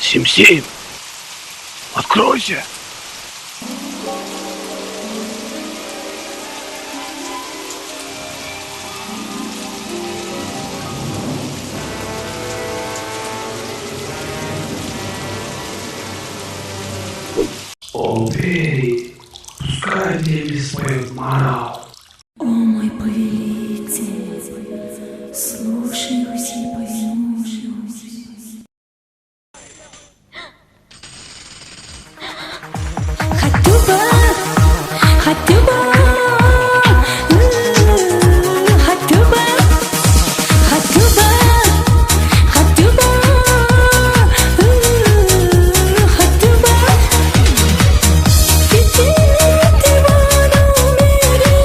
Сим-Сим, откройся! О, двери, пускай небе споет морал. О мой повелитель, слушаюсь и повинуюсь. Хатуба, хатуба, хатуба, хатуба, хатуба, хатуба. कितने दीवानों मेरे,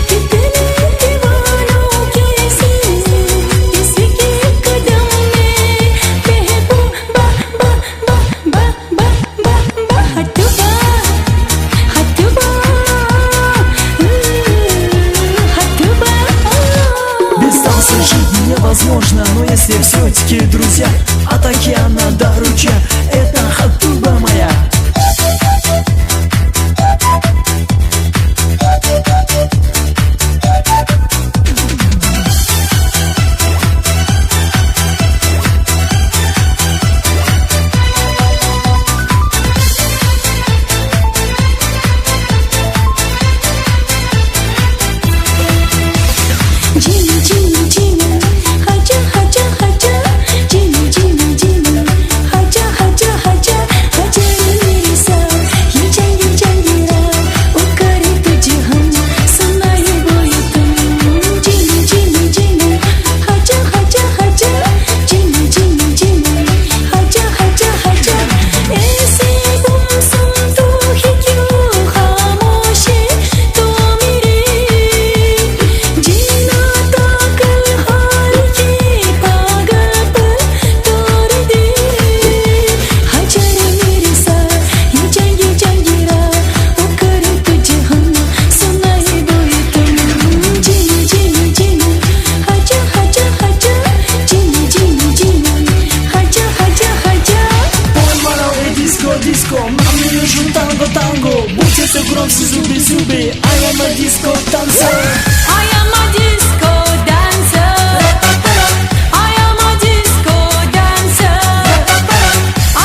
कितने दीवानों के से किसी के कदम में महबूबा बा बा बा बा बा बा हटूबा हटूबा हटूबा. Без танца жить невозможно, но если все-таки друзья от океана до ручья, это хатуба моя. Jimmy, Jimmy, Jimmy, haja, haja, haja. Jimmy, Jimmy, Jimmy, haja, haja, haja. Haja मेरे साथ ये जंगीरा, वो करे तुझे हम सुनाए वो ये तुम. Jimmy, Jimmy, Jimmy, haja, haja, haja. Jimmy, Jimmy, Jimmy, haja, haja, haja. ऐसे गुमसुम तू ही क्यों खामोश है तो मेरे जीना तो कल हार के पागल पर तोड़ दे. हजर मेरे साथ ये जंगीरा, वो करे तुझे हम सुनाए वो ये तुम. Jimmy, Jimmy, Jimmy, haja, haja, haja. Jimmy, Jimmy, Jimmy, haja, haja, haja. Ой, морале, диско, диско, нам не нужен танго, танго. Будьте все громче, зуби, зуби. I am a disco dancer. I am a disco dancer. I am a disco dancer.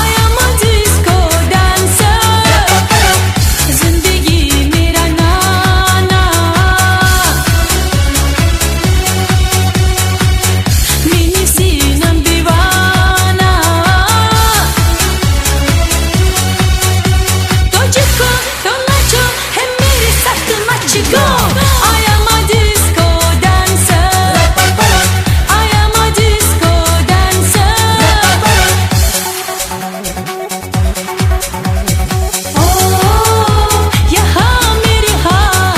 I am a disco dancer. जिंदगी मेरा नाना, मेरी सीनम दीवाना. तो जिसको तो नाचो है मेरे साथ मचको. I am a disco dancer. I am a disco dancer. Oh, यहाँ मेरी हाँ,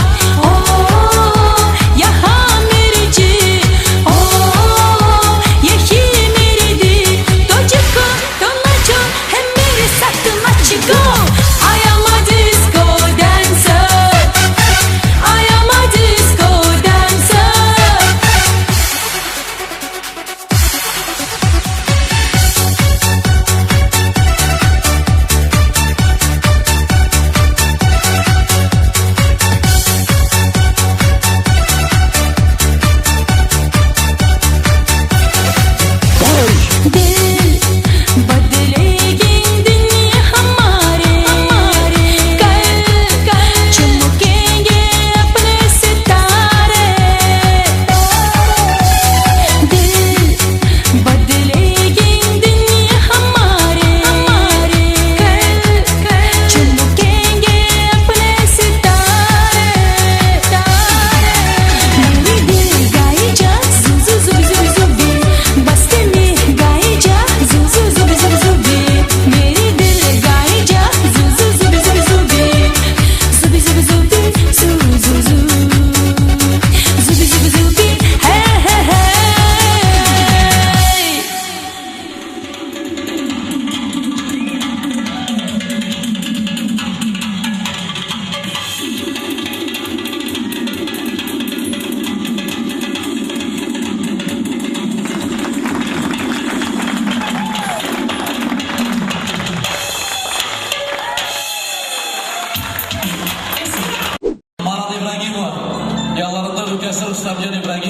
oh, यहाँ मेरी जी, oh, यही मेरी दी. तो जिसको तो नाचो है मेरे साथ मचको. I am a disco dancer. I am a disco dancer. दिल बदलेगी दुनिया हमारे, कल चमकेंगे अपने सितारे. दिल बदलेगी दुनिया हमारे, कल चमकेंगे अपने सितारे. मेरी दिल गाई जा, जुबी जुबी जुबी जुबी. बस्ती में गाई जा, Nasıl Rustamcan İbrahim